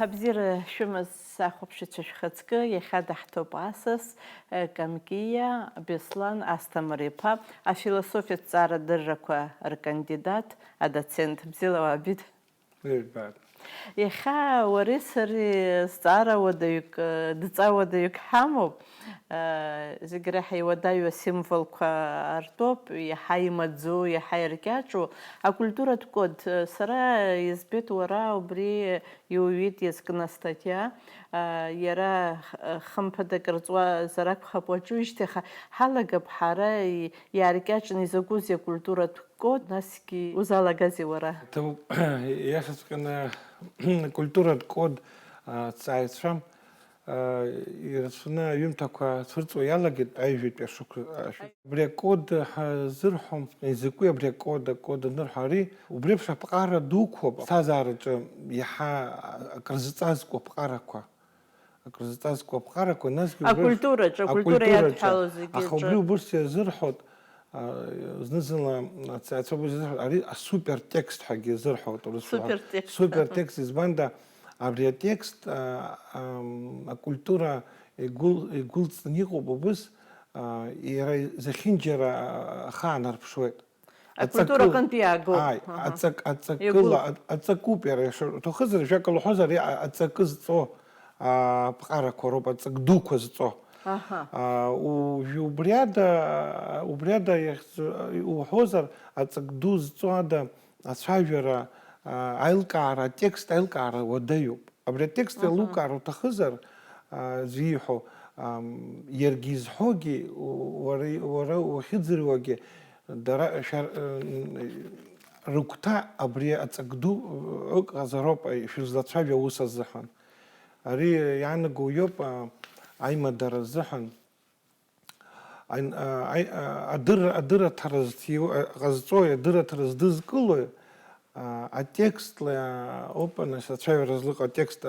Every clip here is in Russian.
Абзир шумас сахопшичеш хацкы, ехада хтобасас, Кангия, Беслан, Астамарипа, а философия цара держаква кандидат, а доцент бзилова обид. Еха وريسري цара ودаюк, дца ودаюк хамоп, зиграхи ودаю символка артоп, еха имадзу, еха иркячу, а культура ткод сара избит вара убри ювит ескна статья, яра хампада крцва зарак хапочу иштеха халагаб хара яркячни загузия культура ткод наски узалагази вара. Я сейчас на культура код цайцам и расуна юм такая сырцо ялагит айвит пешук брекод зырхом языку брекод нырхари убрепша пара дукхо сазарч яха крзцазко параква крзцазко параква нас культура я тхалозиги а хобрю бурсе зырхот знизила це супер текст хаги зерхот супер текст из банда абрия текст культура гулц ниго бобус и захинджера ханар пшует культура кантиаго ацакупер то хазар жакал хазар ацакзцо пара короба цакдукозцо у бряда у хозар ацакдуз цоада ацавера айлкара текст айлкара водаю абре текст лукара тахзар зихо ергиз хоги вара хизрвоги дара рукта абре ацакду газаропа физлацавя усазхан ари яна гуёп айма даразхан адыра таразтио газцоя адыра тараздызкыло а текст опана сачай разлыка текст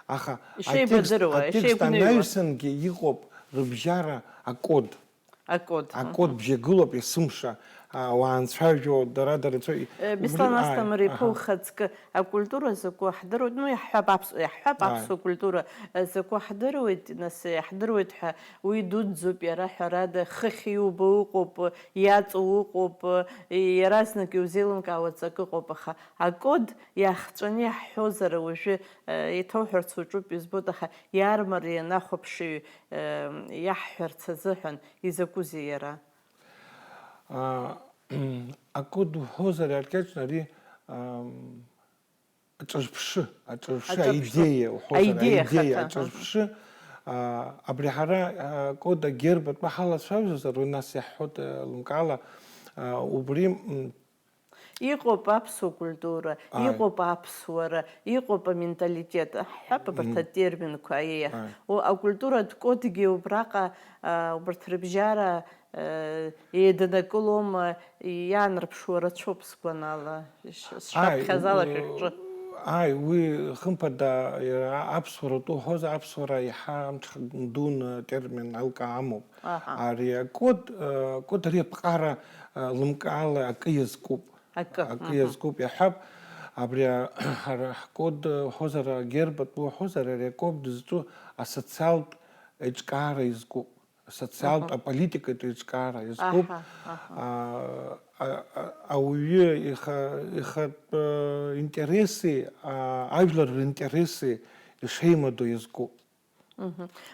аха текст анализинги игоп рубжара акод бжегылоп сумша وان ساجو درادر توي بيستان استمري بوخاتك الكولتورا زكو حضروا انه يحب عبس كولتورا زكو حضروا ناس يحضروا ويدود زوب يرا حراد خخيو بوقوب ياطوقوب يراسنك يوزيلن كاوتسكوب خا اكود يخصني حوزر وش يتوحر تسوجو بيزبوتخ يارمر ناخبشي يحرت زهن يزكو زيرا акод хозар аркачнари ачашпш идея ачашпш абрихара кода гербат махала савзар унас яхот лункала убрим يقوب أبسو كولتورا يقوب أبسورا يقوب مенталитет حبة بتدير كويه و كولتورا تكوتجي وبراقة وبرتربجارة يدنا كلهم يانر بشورة شوب سكونالا شاب خزالة وي خمبدا أبصر تو هذا أبصر يحام دون ترمين أو كعمو أريا كود ريا بقارة لمكالة أكيزكوب يحب أبريا كود هذا جربت بو هذا ريكوب دزتو أسوسيال إجكار يزكوب социал политика это искара искуп их интересы айвлер интересы шейма до искуп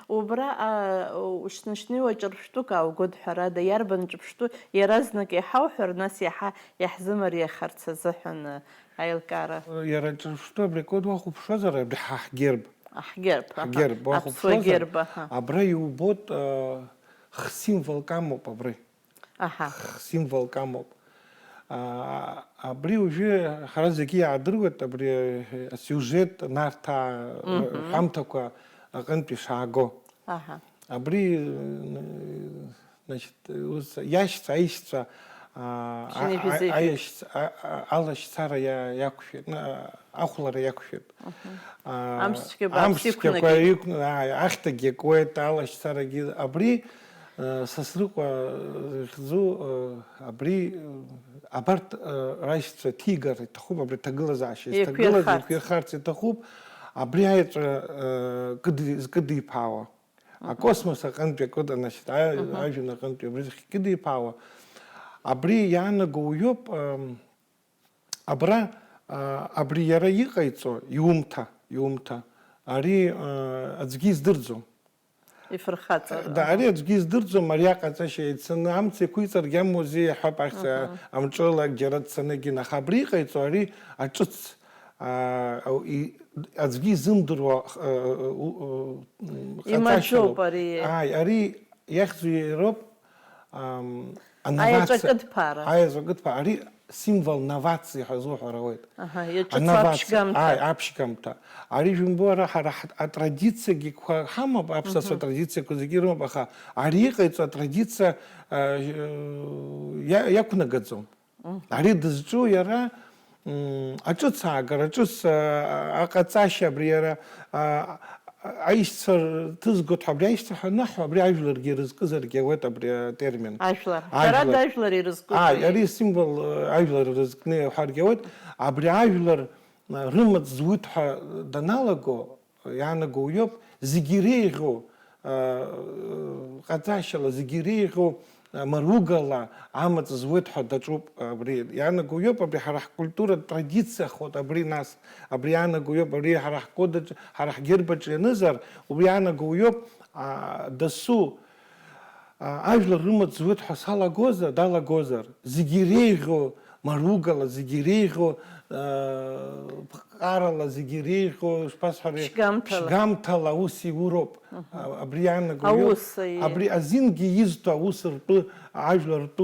وبرا وشنشني وجرشتوك أو قد حرادة يربن جبشتو يرزنك يحوحر ناس يحزمر يخرت سزحن هاي الكارة يرجرشتو بريكود واخو بشوزر بحح جرب حجرب واخو جرب أبري وبوت سيمفول كاموب أبري سيمفول كاموب أبري وجه خرزكي عدروت أبري سيوجيت نارتا حمتكوا أغنبي شاغو أبري значит ящица ищется алаш цара якуфет ахулара якуфет амшке ахтаге коета алаш цара ги абри сасруква хзу абри абарт райшца тигр тахуб абри тагылазаши тагылазы пирхарцы тахуб абри аеҵәа кыдиԥаауа акосмос аҟынтәи акыда значит ажәҩан аҟынтәи абри кыдиԥаауа абри иаанаго иоуп абри иара иҟаиҵо иумҭа ари аӡәгьы издырӡом ифырхаҵа ари аӡәгьы издырӡом ари аҟаҵашьа ицаны амца еиқәиҵаргьы амуазеи иҳәап ахьӡ амҿыла џьара дцанагьы аха абри иҟаиҵо ари аҿыц аӡәгьы изымдыруа имаҷоуп ари иахьӡу иароуп аеҵәакыдԥаара ари символ новациа ҳәа азуҳәар ауеит. Иаҿыцу аԥшьгамҭа. Аԥшьгамҭа. Ари жәымбо ҳара атрадициагьы ҳамоуп, аԥсуа традициақәа зегьы рымоуп, аха ари иҟаиҵо атрадициа иақәнагаӡом. Ари дызҿу иара аҿыцаагара, аҿыц аҟаҵашьа абри иара аишьцәа рҭызгоит ҳәа, абри аишьцәа ҳаныҳәо, абри ажәларгьы ирызкызаргьы ауеит абри атермин. Ажәлар. Ҳәарада ажәлар ирызкуп. Ари символ ажәлар ирызкны иҳәаргьы ауеит. Абри ажәлар рымаҵ зуит ҳәа даналаго, иаанаго иоуп, зегьы иреиӷьу ҟаҵашьала, зегьы иреиӷьу маругала амаҵ зуит ҳәа даҿуп абри. Иаанаго иоуп абри ҳара ҳкультуратә традициахоит абри нас. Абри иаанаго иоуп абри ҳара ҳкодаҿ, ҳара ҳгербаҿ ианызар, убри иаанаго иоуп дасу ажәлар рымаҵ зуит ҳәа далагозар, зегьы иреиӷьу маругала, зегьы иреиӷьу ԥҟарала, зегьы иреиӷьу шьгамҭала ус иуроуп. Абри иаанаго иоуп. Абри азингьы изҭо аус ртәы, ажәлар ртәы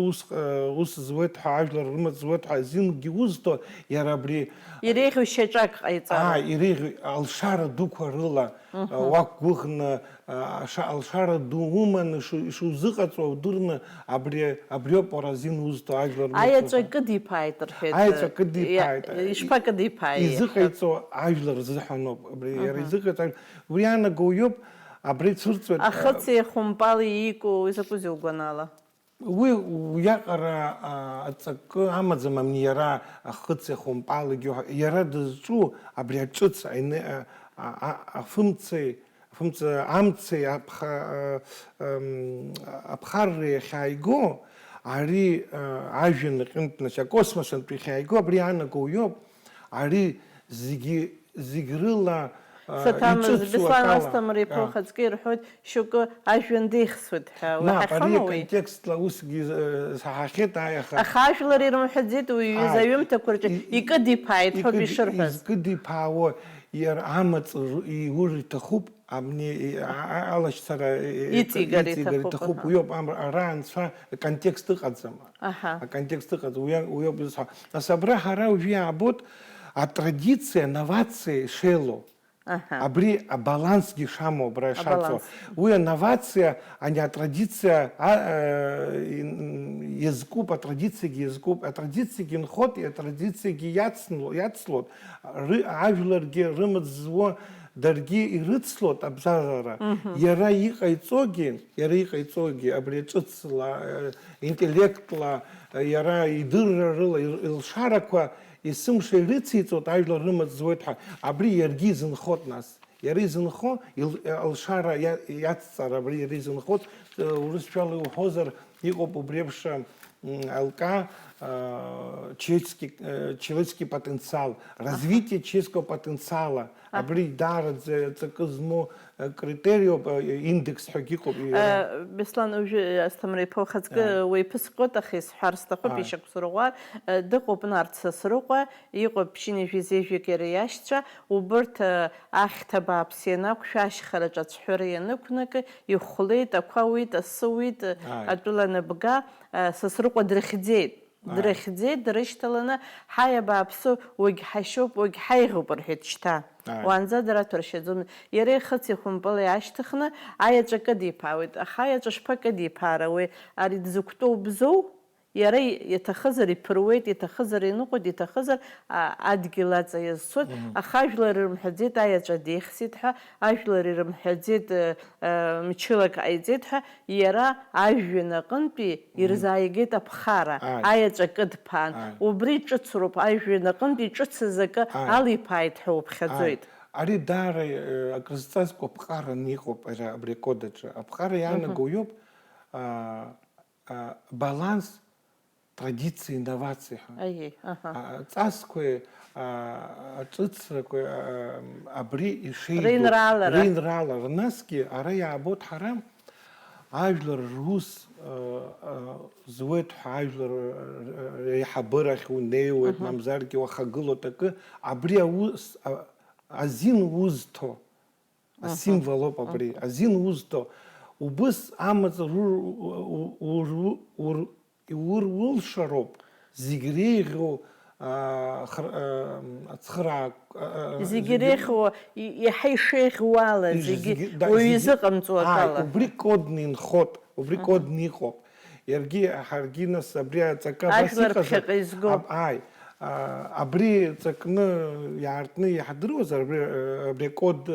ус зуеит ҳәа, ажәлар рымаҵ зуеит ҳәа азингьы узҭо, иара абри иреиӷьу шьаҿак ҟаиҵароуп. Иреиӷьу алшара дуқәа рыла уақәгәыӷны, алшара ду уманы ишузыҟаҵо удырны абриоуп уара азин узҭо ажәлар рымаҵ. Аеҵәа кыдиԥааит рҳәеит. Аеҵәа кыдиԥааит. Ишԥакыдиԥааи? Изыҟаиҵо ажәлар рзыҳәаноуп. Абри иара изыҟаиҵо ажәлар. Убри иаанаго иоуп, абри цәырҵуеит. Ахыци ахәымпали иику изакәызеи угәанала? Уи уиаҟара аҵакы амаӡам амни иара ахыци ахәымпалагьы, иара дызҿу абри аҿыц амцеи аԥхарреи иахьааиго, ари ажәҩан аҟынтә, акосмосынтә иахьааиго, абри иаанаго иоуп, ари зегь рыла Саҭамыз Беслан Асҭамыр иԥа ухаҵкы ирҳәоит шьоукы ажәҩан деихсуеит ҳәа. Ари аконтекстла усгьы саҳахьеит аха ажәлар ирымҳәаӡеит уи ҩыза аҩымҭақәа рҿы икыдиԥааит ҳәоуп ишырҳәаз. Изкыдиԥаауа иара амаҵ иур иҭахуп, амни алашьцара иҵигар иҭахуп. Уи ауп ара анцәа аконтекст ыҟаӡам. Аконтекст ыҟаӡам, уи ауп изҳәо. Нас абра ҳара уажәы иаабоит атрадициа, новациа шеилоу. Абри абалансгьы шамоу абра ишацу. Уи ановациа, ани атрадициа иазкуп, атрадициагьы иазкуп, атрадициагьы инхот, атрадициагьы иацлот, ажәларгьы рымаҵ зуо даргьы ирыцлот абзазара. Иара иҟаиҵогьы абри ҿыцла, интеллектла, иара идырра рыла, илшарақәа исымша ирыциҵот ажәлар рымаҵ зуеит ҳәа, абри иаргьы изынхот нас. Иара изынхо, алшара иацҵара, абри иара изынхот, урысшәала иуҳәозар, иҟоуп убри еиԥш алка человеческий потенциал, развитие человеческого потенциала. Абри даараӡа ҵакы змоу критериоуп, индекс ҳәагьы иҟоуп. Беслан уажәы Асҭамыр иԥа ухаҵкы уиԥа сҟәыт аха исҳәар сҭахуп ишьақәсырӷәӷәар, дыҟоуп Нарҭ Сасрыҟәа, иҟоуп Ԥшьыни Жәизеижәик иара иашьцәа, убырҭ ахьҭа бааԥс ианақәшәа, ашьхараҿ ацәҳәыра ианықәнакы, ихәлеит, ақәа уит, асы уит, атәыла набга, Сасрыҟәа дрыхьӡеит. Дрышьҭаланы, ҳаи абааԥсы, уагь ҳашьоуп, уагь ҳаиӷьуп рҳәеит шьҭа. Уанӡа дара ҭәаршьаӡом. Иара ихыци ихәымпали аашьҭыхны аеҵәа кыдиԥаауеит. Аха аеҵәа шԥакыдиԥаара уи? Ари дзықәтәоу бзоу? Иара иҭахызар иԥыруеит, иҭахызар иныҟәоит, иҭахызар адгьыл аҵа иазцоит. Аха ажәлар ирымҳәаӡеит аеҵәа деихсит ҳәа, ажәлар ирымҳәаӡеит мчылак ҟаиҵеит ҳәа, иара ажәҩан аҟынтәи ирзааигеит аԥхара, аеҵәа кыдԥаан. Убри ҿыцроуп, ажәҩан аҟынтәи ҿыцыз акы алиԥааит ҳәа уԥхьаӡоит. ари дара акрызцазко пхара нихоп абри кодача. Пхара яна гоёб баланс традиции инновации. Цаское цицкое абри и шейду. Рейнралер. Наски арая абот харам. Ажлер рус звет ажлер яхабырах унеует мамзарки вахагыло так абри азин узто символоп абри азин узто убыс амаз ур шароп зигрейгу цхрак зигрейгу яхай шейх вала зиг уизыкам цуакала убри коднин ход убри кодни хоп ерги харгина сабрия цака басика ай абри цакны яртны яхдрозар абри код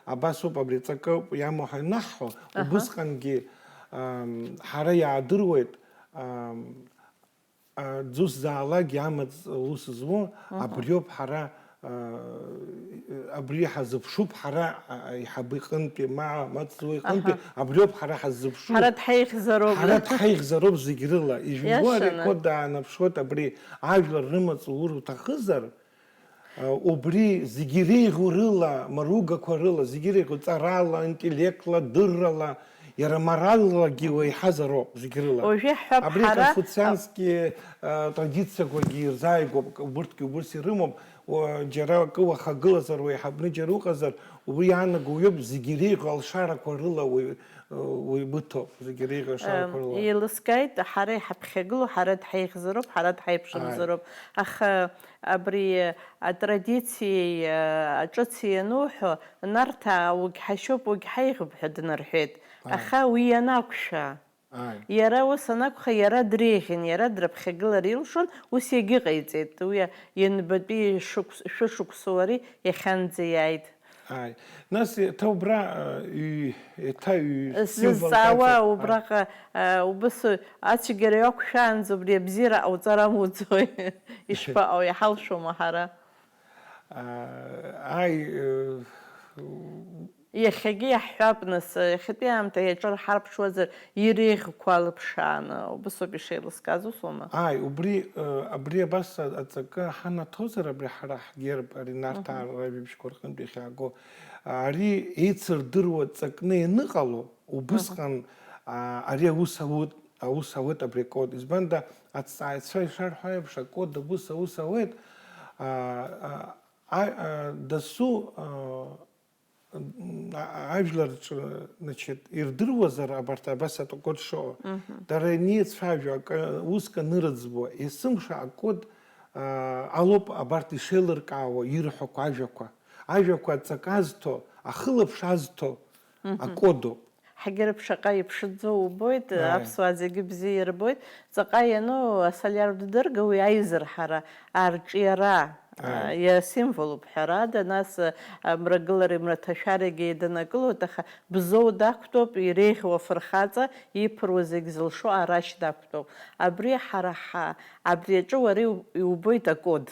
абасоп абри цака ямохнахо убысханги хара ядрует زوس زعلاق يعمل لوس زمو أبريوب حرا أبري حزب شوب حرا يحبي قنبي مع ما تسوي قنبي أبريوب حرا حزب شوب حرا تحيخ زروب حرا تحيخ زروب زيجرلا يجوا كود أنا بشوت أبري عاجل الرمز ورو تخزر وبري زيجري غورلا مروجا كورلا زيجري كتارلا انتلكلا درلا يرى مرالله جوا يحذروا ذكرلا. أبريكا فوتسانسكي تрадиция كوجير زاي وبرتكي وبرسي رمم وجرا كوا خجلزر ويحبني جرو خزر وبيعنا جويب زجري قالشارة كورلا ويبطو زجري قالشارة كورلا. يلسكايت حري حبخجلو حرد حيخ زروب حرد حيبشم زروب أخ أبري تрадиции أجتسي نوح نرتا وجحشوب وجحيخ بحد نرحيت. أخا وياناكشا يرى وسناكخا يرى دريخن يرى درب خجل ريلشون وسيجي غيزت ويا ينبدي شوك صوري يخنزي عيد. ناس تو برا تاي سوا وبرا وبس أتشجريوك شانز وبري بزيرة أو تراموتوي يشفى أو يحلشوا مهارة. يخجي حبنس خديام تيجر حرب شوزر يريخ كوالب شان وبسوا بشيء لسكازو سوما. أبري بس أتذكر حنا توزر أبري حرح جرب أري نارتا ربي بشكر خن بيخاجو أري يتصر درو تذكرني نقلو وبسخن أري أوساوت أبري كود إزبندا أتصايد شر حاجة بشكود دبوس أوساوت دسو عجلر значит ирдырвазар абарта басато код шо дара нет фажу узка нырдзбо и сымша код алоп абарти шелер каво ирхо кажако ажако цаказто ахылыпшазто акодо حجر بشقاي بشدزو وبويت أبسوازي جبزير بويت زقاي إنه ساليار بدرجة ويعيزر حرا أرجيرا يا سيمفول بحرادة ناس مرجلري مرتشارجي دنقلو تخ بزو داكتوب يريخ وفرخاته يبروزك زل شو أراش داكتوب أبري حرحة أبري جواري وبويت أكود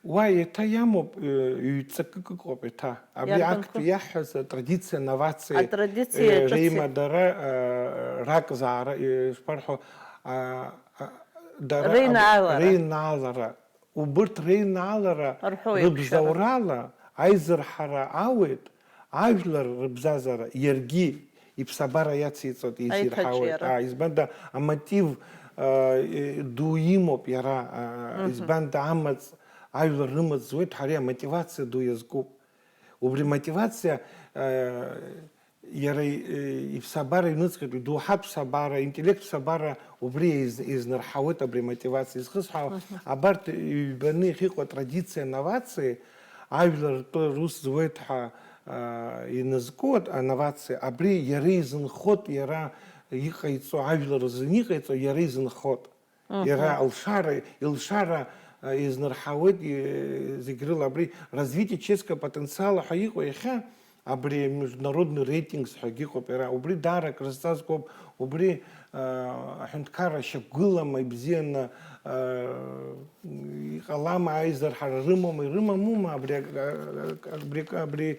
واي تايامو يتسككو بتا أبري أكت يحز تрадиция новации ريما دارا راك زارا يشبرحو رينالرا وبرت رينالرا ربزورالة عايزر حرا عاود عاجلر ربزازرا يرجي يبسابارا ياتسيتوت يصير حاول إزبندا أماتيف دويمو بيرا إزبندا عمت عاجلر رمت زويت حريا мотивация دويزكوب وبري мотивация يرى يبسابارا ينسكت دوحاب سابارا انتلكت سابارا وبري إزنرحاوت أبري мотивация إزخصحا أبارت يبني خيقو تрадиция новации عاجلر روس زويتها ينزكوت новации أبري يرى إزنخوت يرى يخيطو عاجلر زنيخيطو يرى إزنخوت يرى الشارة إزنرحاوت زيجرل أبري развитие человеческого потенциала حقيقة يخا абри международный рейтинг схагиқоп ера убри дара красазкоп убри хунткара шагулама ибзиана қалама айзар рымамума абри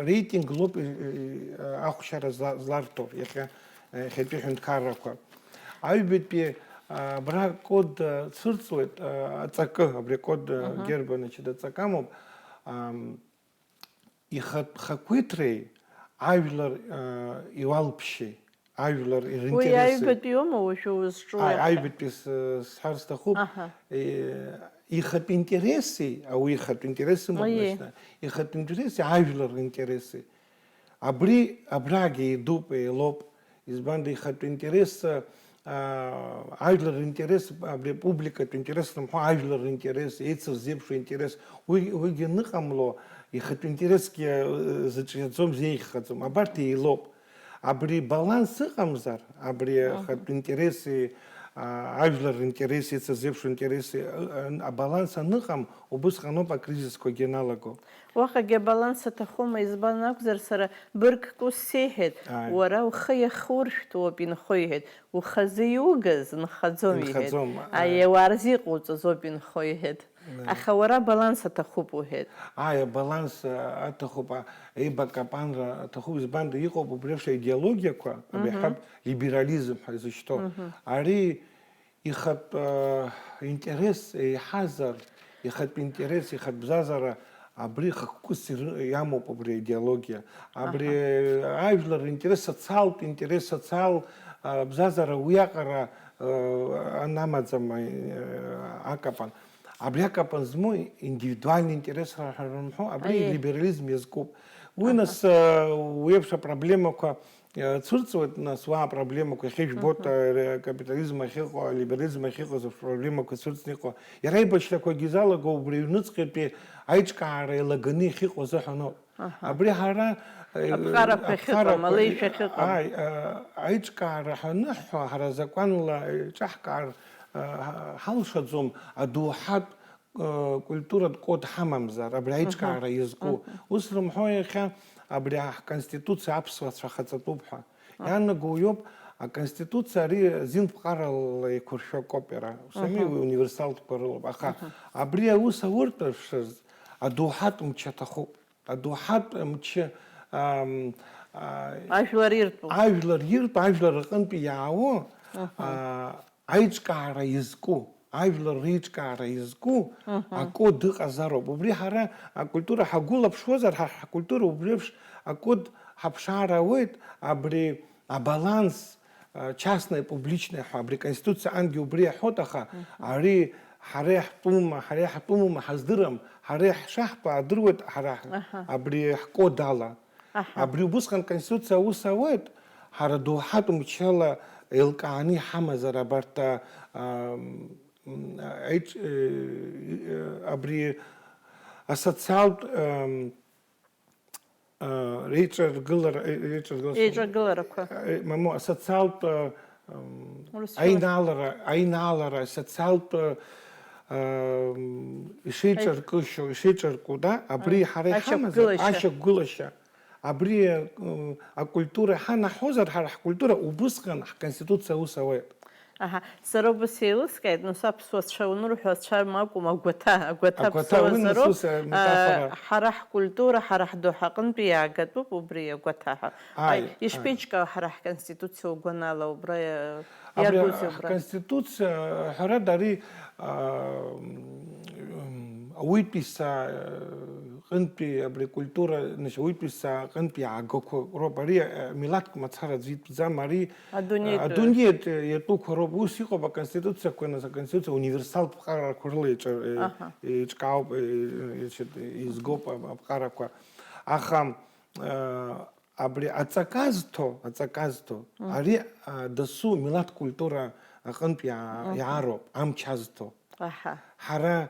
рейтинг лоп ахушара злартор яха хепи хунткараква айбетпи бра код цурцует ацакы абри код герба значит ацакамоп и хакуитрей айвлар ивалпши айвлар Ой, интересы айбет биома уже айбет пис схарстахуп их интересы их интересы можно их интересы айвлар интересы абраги дупе лоб из банды их интересы айвлар интерес абри публика интерес нам айвлар интерес эцер зепшу интерес вы геныкамло их интерес ке зачем зейхацом абарти и лоб абри баланс хамзар абри хат интересы айвлар интересы эцер зепшу интересы а баланса ныкам обус хано по кризиско геналаго واخا баланса тахома избанак зерсара برك كوسيهد ورا وخي خورشتو بين خويهد وخزيوغز نخزوميهد اي وارزي قوت زوبين خويهد اخا ورا баланса тахوبوهد баланс атахопа эйба капанра тахуп избанда ико побревшая идеология ко абихаб либерализм за что ари ихат интерес и хазар ихат интерес ихат бзазара абри хакус яму побре идеология абри айвлар интерес социал бзазара уякара анамазам акапан абри акапан змой индивидуальный интерес абри либерализм язкоп вынос уевша проблема ко цурцует на своя проблема ко хеш бота капитализма хехо либерализма хехо за проблема ко цурцнико я райбачла ко гизала го брюнуцкепе айчкаре лагани хехо за хано абри хара ابخارا بخيطة ماليشة خيطة айчкаре хано хара законла чахкар халшадзум адухат культура код хамамзар абри айчкаре язку усрым хояха абри конституция апсваца хацатупха яна гуёб а конституция ри зин пхарал и куршо копера сами универсал парол аха абри уса урташз адухат мчатаху адухат мч айвлар айвлар кынпи яо айчкара язку айвлар ричкара язку акод дыказаро бубри хара культура хагула пшозар культура убревш акод хапшара ует абри баланс частное публичное абри конституция анги убри хотаха ари харех пума хаздырам харех шахпа адрует харах абри кодала абри бусхан конституция усавет хараду хатум чела элкани хамазара барта абри асоциал Ричард Гиллер мамо асоциал айналара асоциал шичар куда абри харе хамазар аша гулаша абри культура хана хозар харах культура убусхан конституция усавет Ага, сароба сейлс кайд, но сапсвас шаунур хасчар маку магута харах культура харах дохакн биягат бубрия гутаха. Ай, ишпичка харах конституция угонала убрая ягузи убрая. Конституция хара дари уйписа кынпи абри культура неш уйписа кынпи агоко робари милат мацара звит замари адуньет ету короб усико ба конституция кона за конституция универсал пхара курлы чкау изгопа пхара ко ахам абри ацаказто ари дасу милат культура кынпи яро амчазто хара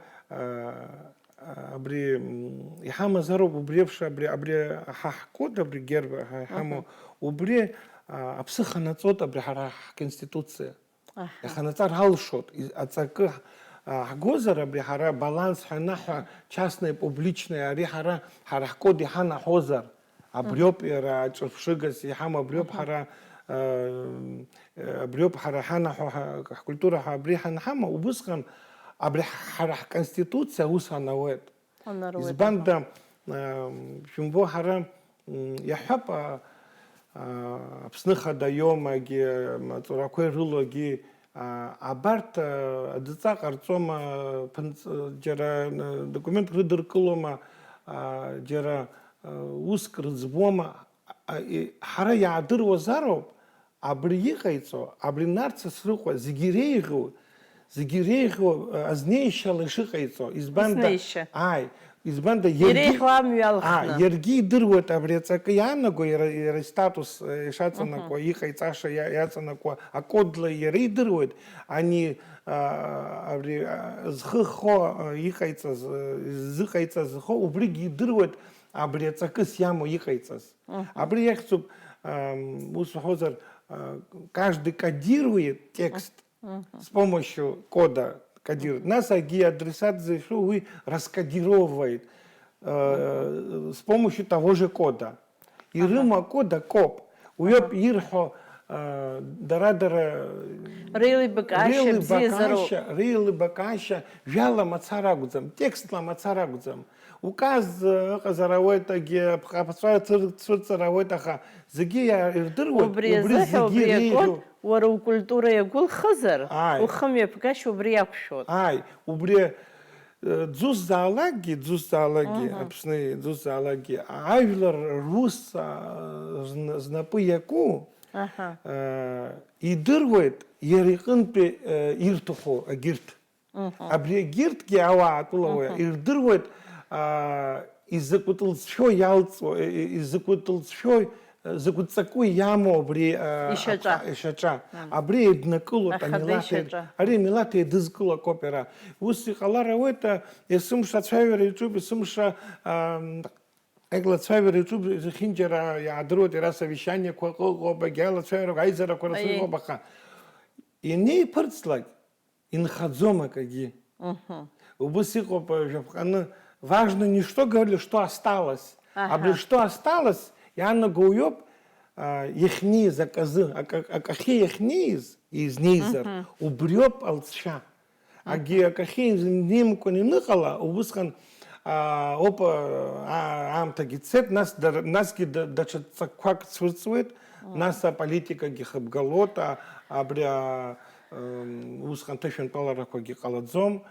абри яхама зароб убревша абри хахкод абри герба хамо убре апсыханацот абри хара конституция яханацар халшот ацак ҳгозар абри ҳара баланс ҳанаҳа частное публичное ари ҳара ҳкод иҳана ҳозар абриоп иара ҿырԥшыгас иҳам абриоп ҳара ҳана ҳкультура абри ҳанҳама убысҟан абри ҳара ҳконституциа ус ҳанауеит избанда шәымбо ҳара иаҳҳәап Аԥсны Ахада Иомагьы маҵурақәа ирылоугьы абарҭ адҵа ҟарҵома џьара документк рыдыркылома џьара уск рыӡбома ҳара иаадыруазароуп абри иҟаиҵо абри нарцасрыҟәа зегьы иреиӷьу азнеишьала ишыҟаиҵо избанда иаргьы идыруеит абри аҵакы иаанаго иара статус ишаҵанакуа иҟаиҵаша иаҵанакуа акодла иара идыруеит ани абри зхы хо иҟаиҵаз зыҟаиҵаз зхо убригьы идыруеит абри аҵакыс иамоу иҟаиҵаз абри иахьӡуп ус уҳәозар каждый кодирует текст с помощью кода кодирует. Нас адресат уи раскодировывает с помощью того же кода. И рыма кода коп. Уёб ирхо дарадара рейли бакаша вяла мацарагудзам, текстла мацарагудзам. Указ ҟазарауеитагьы аԥҟаԥацәа цәырҵарауеитаха зегьы ирдыруеит убри зегьы иреиӷьу уара укультура иагәылхызар ухымҩаԥгашьа убри иақәшәоит убри дзусзаалакгьы Аԥсны дзусзаалакгьы ажәлар рус знапы иаку идыруеит иара иҟынтәи ирҭаху агьырҭ абри агьырҭгьы ауаа атәылауаҩ ирдыруеит изакәытә лҵшәо иалҵуа изакәытә лҵшәо закәытә ҵаку иамоу абри ишьаҿа абри еиднакылоит ари амилаҭ еидызкылақәоуп иара ус иҟалар ауеит есымша ацәаҩара иаҿуп есымша аиглацәаҩара иаҿуп зехьынџьара иаадыруеит иара совещаниақәа ыҟоуп агьалацәаҩарақәа аизарақәа рацәаҩуп аха инеиԥырҵлак инхаӡом акагьы убыс иҟоуп жәаԥҟаны важно не что говорили, что осталось. А что осталось, иаанаго иахьниз аказы, акахьы иахьниз изнеизар, убриоуп алҵшәа. Акахьы неимкәан иныҟала, убысҟан ауп аамҭагьы цеит, насгьы даҽа ҵакқәак цәырҵуеит, нас аполитикагьы хыбгалоит, абри усҟан ҭышәантәаларақәагьы ҟалаӡом.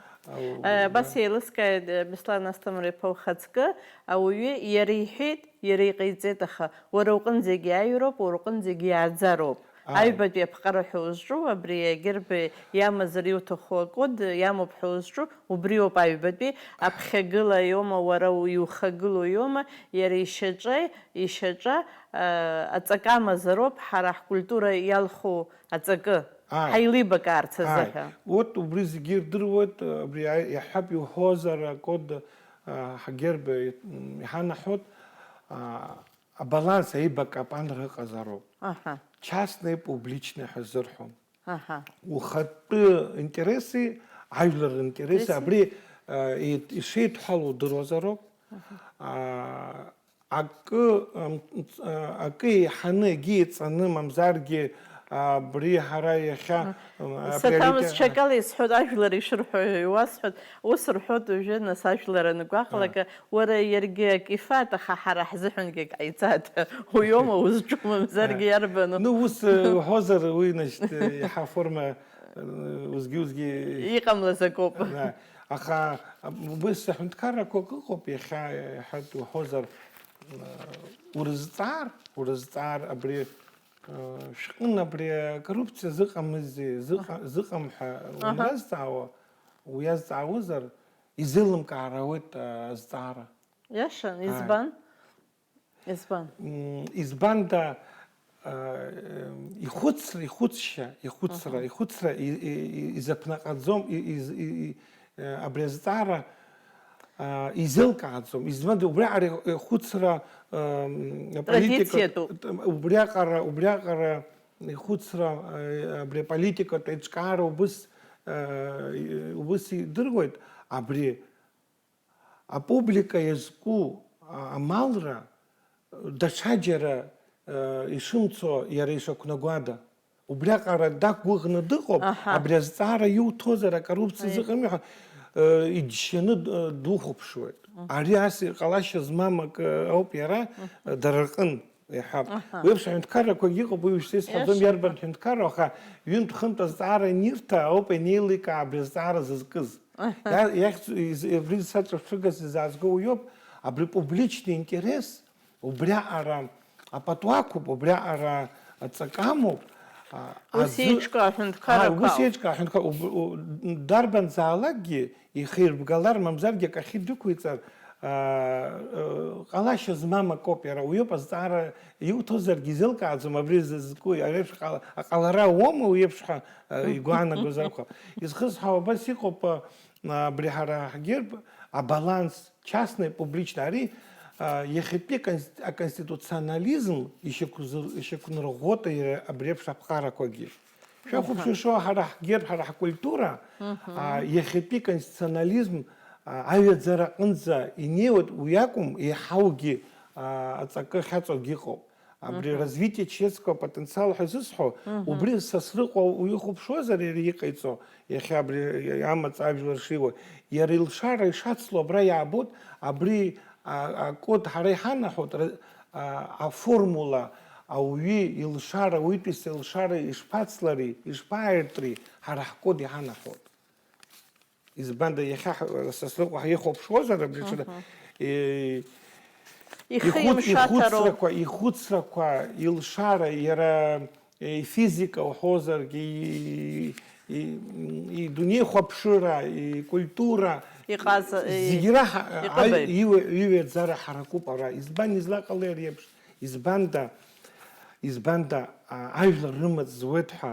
Бас еилыскааит Беслан Асҭамыр-иԥа ухаҵкы ауаҩы иара иҳәеит, иара иҟаиҵеит, аха уара уҟынӡагьы аҩроуп, уара уҟынӡагьы иааӡароуп. Аҩбатәи аԥҟара ҳәа узҿу, абри агьырб иамазар иуҭаху акод иамоуп ҳәа узҿу, убриоуп аҩбатәи аԥхьагыла иоума, уара иухагылоу иоума, иара ишьаҿа аҵакы амазароуп ҳара ҳкультура иалху аҵакы. Ҳаилибакаарц азыҳәа. Вот убри зегьы ирдыруеит, абри иаҳҳәап иуҳәозар акод ҳагьырб иҳанаҳәоит абаланс аибакапанра ыҟазароуп. Частное публичное ҳәа зырҳәом. Ухатәы интереси, ажәлар ринтереси абри ишеидҳәало удыруазароуп. Акы еиҳаны егьи еиҵаны мамзаргьы абри ҳара иахьа Саҭамыз ҽакала исҳәоит, ажәлар ишырҳәо иуасҳәоит, ус рҳәоит уажәы нас ажәлар анагәаҟлак, уара иаргьы ак ифат, аха ҳара ҳзыҳәангьы ак ҟаиҵат, уиоума узҿу мамзаргьы иарбану. Ус уҳәозар уи иаҳа форма узгьы иҟамлаз акоуп. Аха убыс аҳәынҭқаррақәак ыҟоуп иахьа иаҳатә уҳәозар урызҵаар абри шәҟын абри акоррупциа зыҟам ҳәа уназҵаауа, уиазҵаауазар изеилымкаар ауеит азҵаара. Иашан, избан? Избанда ихәыцра изаԥнаҟаӡом, абри азҵаара изеилкааӡом. Избанда убри ихәыцра убриаҟара ихәыцра абри аполитикатә еиҿкаара убыс убыс идырует, абри апублика иазку амалра даҽаџьара ишымцо иара ишақәнагәада. Убриаҟара дақәгәыӷны дыҟоуп, абри азҵаара иуҭозар акоррупциа зыҟами ҳәа иџьшьаны духәаԥшуеит. Ари ас ҟалашьа змам акы ауп иара дара рҟын иҳәап. Уи еиԥш аҳәынҭқаррақәагьы ыҟоуп, уи ишсеисҳәаӡом иарбан ҳәынҭқарра, аха ҩынтә хынтә азҵаара анирҭа ауп ианеиликаа абри азҵаара зызкыз. Абри саҿыршәыгас изаазго уиоуп, абри публични интерес убриаҟара апатуақәоуп, убриаҟара аҵакамоуп. Ус еиҿкаа аҳәынҭқаррақәа ауп. Дарбанзаалакгьы ихирбгалар, мамзаргьы акахьы дықәиҵар, ҟалашьа змам акоуп иара, уи ауп азҵаара иуҭозаргьы изеилкааӡом, абри зызку ареиԥш аҟалара уоума уи еиԥш ҳәа игәаанагозар акәхап. Изхысҳәаау абас иҟоуп, абри ҳара ҳгьырб абаланс частный, публичный, ари иахьатәи аконституционализм ишьақәнарӷәӷәоит абри еиԥш аԥҟарақәагьы. Шәахәаԥшышәо ҳара ҳгьырб, ҳара ҳкультура иахьатәи конституционализм аҩаӡара аҟынӡа инеиуеит, уи акәым еиҳаугьы аҵакы ахьаҵоугьы ыҟоуп. Абри развитие человеческого потенциала ҳәа зысҳәо, убри Сасрыҟәа уихәаԥшуазар иара иҟаиҵо, иахьа абри амаҵ ажәлар шиуа, иара илшара ишацло абра иаабоит, абри акод ҳара иҳанаҳәоит, аформула ауаҩы илшара, ауаҩытәыҩса илшара ишԥацлари, ишԥааиртри, ҳара ҳкод иҳанаҳәоит. Избанда иахьа Сасрыҟәа ҳихәаԥшуазар, абри ихәыцрақәа, илшара, иара ифизика уҳәозаргьы, идунеихәаԥшыра, икультура, зегьы раҳ иҩаӡара ҳаракуп ара. Избан излаҟалеи ари еиԥш? Избанда ажәлар рымаҵ зуеит ҳәа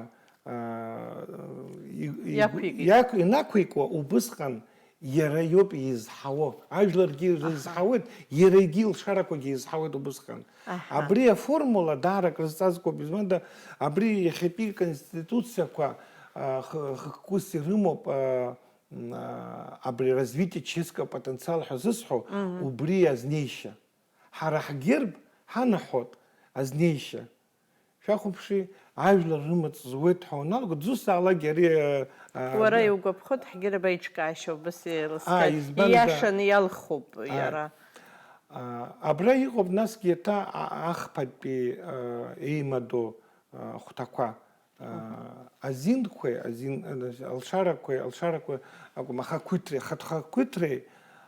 инақәикуа убысҟан иара иоуп изҳауа. Ажәларгьы рызҳауеит, иара егьи илшарақәагьы изҳауеит убысҟан. Абри аформула даара крызҵазкуп, избанда абри иахьатәи конституциақәа хықәкыс ирымоуп абри развитие человеческого потенциала ҳәа зысҳәо, убри азнеишьа. Ҳара ҳгьырб ҳанаҳәоит азнеишьа. Шәахәаԥши, ажәлар рымаҵ зуеит ҳәа уаналго, дзусаалак ари уара иугәаԥхоит ҳгьырб аиҿкаашьа убас ииашаны иалхуп иара. Абра иҟоуп насгьы еиҭа ахԥатәи еимадоу хәҭақәа. Азинқәеи, алшарақәеи акәым, ахақәиҭреи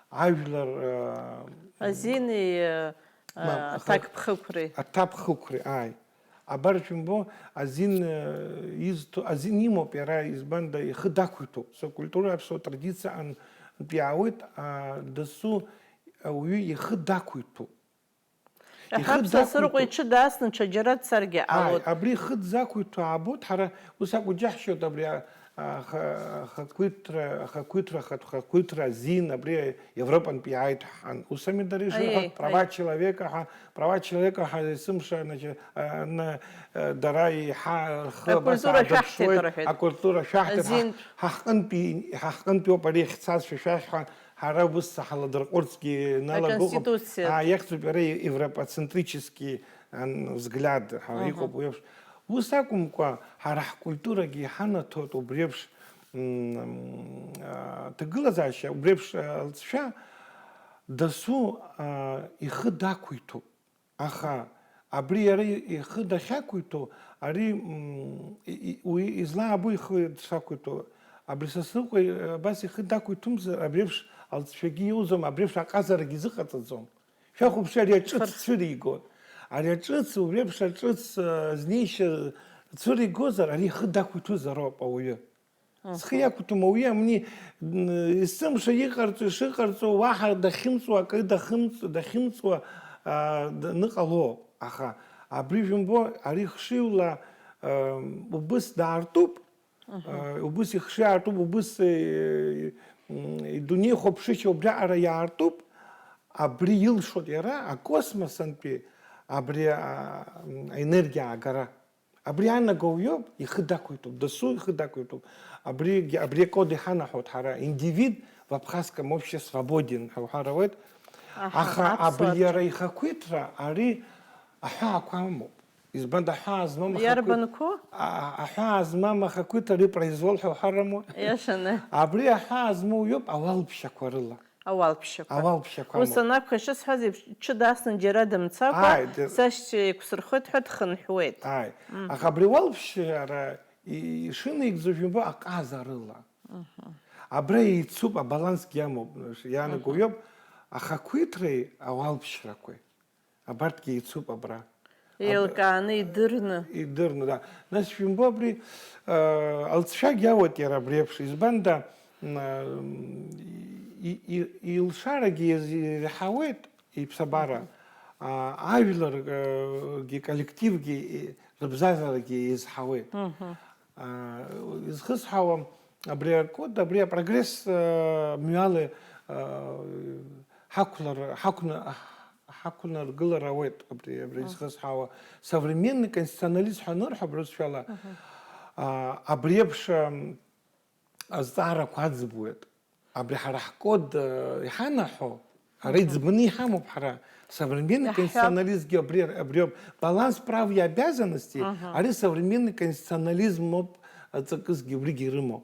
ажәлар азини аҭакԥхықәреи, ааи. Абарҭ жәымбо азин имоуп иара, избанда ихы дақәиҭуп. Сокультура, аԥсуа традициаҟнытә иаауеит, дасу ауаҩы ихы дақәиҭуп. Иҳәап, Сасрыҟәа иҽы даасны ҽаџьара дцаргьы ҟалоит. Абри ихы дзақәиҭу аабоит, ҳара ус акәу џьаҳшьоит абри ахақәиҭра азин, абри Европантә иааит ҳан. Ус ами дара ишырҳәоит, права человека ҳәа есымша дара иҳа рхы абас аадаԥшуеит, акультура шәаҳҭар, ҳаҳҟынтәи ауп ари иахьцазшәа шәахь ҳәа. Ҳара убыс ҳаладырҟәырцгьы налагоуп, иахьӡуп иара европоцентрический взгляд иҟоуп уи еиԥш. Ус акәымкәа, ҳара ҳкультурагьы иҳанаҭоит убри еиԥш ҭагылазаашьа, убри еиԥш алҵшәа дасу ихы дақәиҭуп. Аха абри иара ихы дахьақәиҭу, ари уи излаабо ихы дшақәиҭу. Абри Сасрыҟәа абас ихы дақәиҭумзар, абри еиԥш алҵшәагьы иуӡом, абри еиԥш аҟазарагьы изыҟаҵаӡом. Шәахәаԥши, ари аҿыц цәыригоит. Ари аҿыц, убри еиԥш аҿыц азнеишьа цәыригозар, ари ихы дақәиҭузароуп ауаҩы. Зхы иақәиҭум ауаҩы амни есымша иҟарҵо, ишыҟарҵо, уаҳа дахьымҵуа, акы дахьымҵуа ныҟалоуп. Аха абри жәымбо, ари хшыҩла убыс даартуп, убыс ихшыҩ аартуп, убыс идунеихәаԥшышьа убриаҟара иаартуп, абри илшоит иара акосмосантәи абри аенергиа аагара. абри анаго-иоуп ихы дақәиҭуп, дасу ихы дақәиҭуп. Абри акод иҳанаҳауеит ҳара, индивид в абхазском обществе свободен ҳауҳәар ауеит. Аха абри иара ихақәиҭра ари аҳәаақәа амоуп. Избан аҳәаа змам аҳәаа змам ахақәиҭра ари произвол ҳауҳәар амоуп. Абри аҳәаа змоу иоуп ауалԥшьақәа рыла. Ауалԥшьақәа. Ус анакәха ишысҳәаз еиԥш, иҽы даасны џьара дымцакәа, сашьцәа еиқәсырхоит ҳәа дхынҳәуеит. Аха абри ауалԥшьара ишынаигӡо жәымбо аҟаза рыла. Абра еицуп, абалансгьы амоуп, иаанаго иоуп ахақәиҭреи ауалԥшьрақәеи. Абарҭгьы еицуп абра. Еилкааны, идырны. Идырны, да. Нас жәымбо абри алҵшәагь ауеит иара абри еиԥш, избанда илшарагьы иазҳауеит иԥсабара, ажәларгьы, коллективгьы рыбзазарагьы иазҳауеит. Изхысҳауа абри акод, абри апрогресс мҩала ҳақәнаргылар ауеит, абри изхысҳауа. Современный конституционализм ҳәа анырҳәо абрысшәала, абри еиԥш азҵаарақәа аӡбуеит. Абри ҳара ҳкод иҳанаҳәо, ара иӡбаны иҳамоуп ҳара. Современный конституционализмгьы абриоуп. Баланс прав и обязанностей, ари современный конституционализмоуп ҵакысгьы убригьы ирымоуп.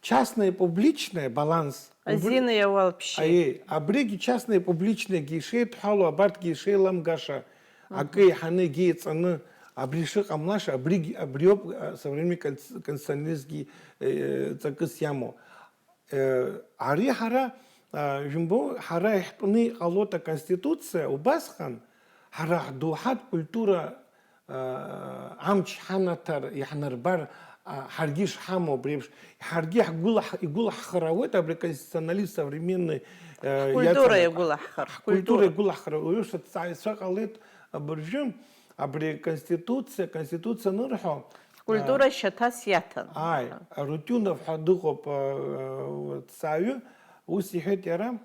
Частное и публичное баланс. Азина иауалԥшьеит. Абригьы частное и публичнагьы ишеидҳәалоу, абарҭгьы ишеиламгаша, акы иҳаны егьи иҵаны, абри шыҟамлаша, абриоуп современный конституционализмгьы ҵакыс иамоу. Ари ҳара жәымбо, ҳара иҳтәны иҟалоит аконституциа, убасҟан ҳара ҳдоуҳатә культура амч ҳанаҭар, иҳнарбар, ҳаргьы ишҳамоу абри еиԥш, ҳаргьы игәылаҳхар ауеит абри конституционализм современный. Ҳкультура иагәылаҳхар. Ҳкультура иагәылаҳхар. Уаҩы ҭҵааҩцәа ҟалеит абыржәы, абри конституциа анырҳәо. Ҳкультура шьаҭас иаҭан. Рутиунов ҳәа дыҟоуп ҭҵааҩы, ус иҳәеит иара,